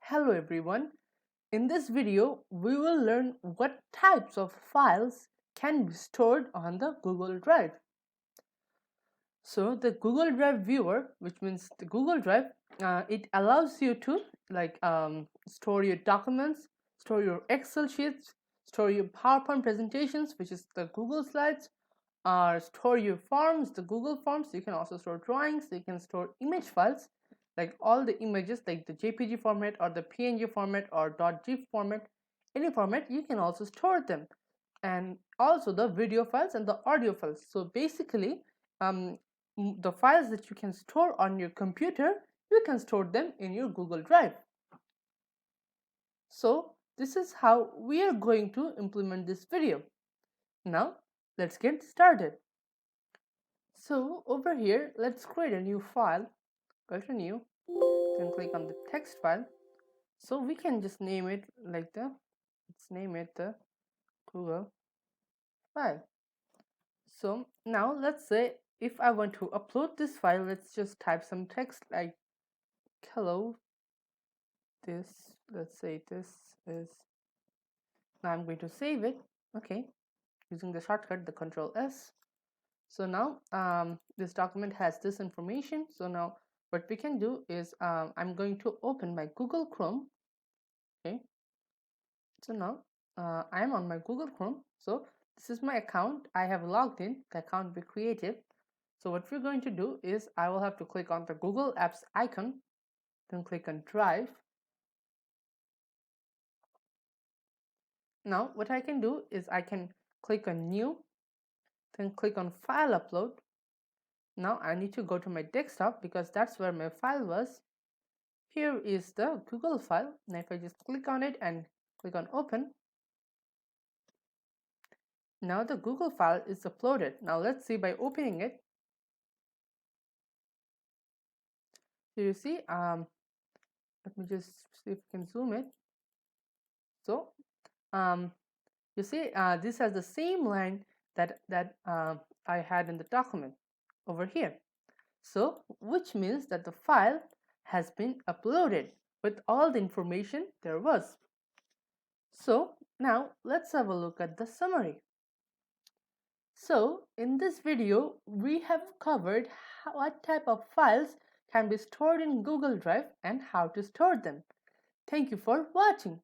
Hello everyone. In this video, we will learn what types of files can be stored on the Google Drive. So the Google Drive viewer, which means the Google Drive, it allows you to store your documents, store your Excel sheets, store your PowerPoint presentations, which is the Google Slides, or store your forms, the Google Forms. You can also store drawings. You can store image files, like all the images, like the JPG format or the PNG format or .gif format, any format. You can also store them, and also the video files and the audio files. So basically, the files that you can store on your computer, you can store them in your Google Drive. So this is how we are going to implement this video. Now let's get started. So over here, let's create a new file. Go to new, then click on the text file. So we can just name it like let's name it the Google file. So now let's say if I want to upload this file, let's just type some text like hello. Let's say this is, now I'm going to save it. Okay, using the shortcut, the Control S. So now this document has this information. So now what we can do is I'm going to open my Google Chrome. Okay, so now I'm on my Google Chrome. So this is my account. I have logged in. The account we created. So what we're going to do is I will have to click on the Google Apps icon, then click on Drive. Now what I can do is I can click on New, then click on File Upload. Now I need to go to my desktop because that's where my file was. Here is the Google file. Now if I just click on it and click on Open, now the Google file is uploaded. Now let's see by opening it. So you see, let me just see if we can zoom it. So you see this has the same line that I had in the document over here. So which means that the file has been uploaded with all the information there was. So now let's have a look at the summary. So in this video, we have covered what type of files can be stored in Google Drive and how to store them. Thank you for watching.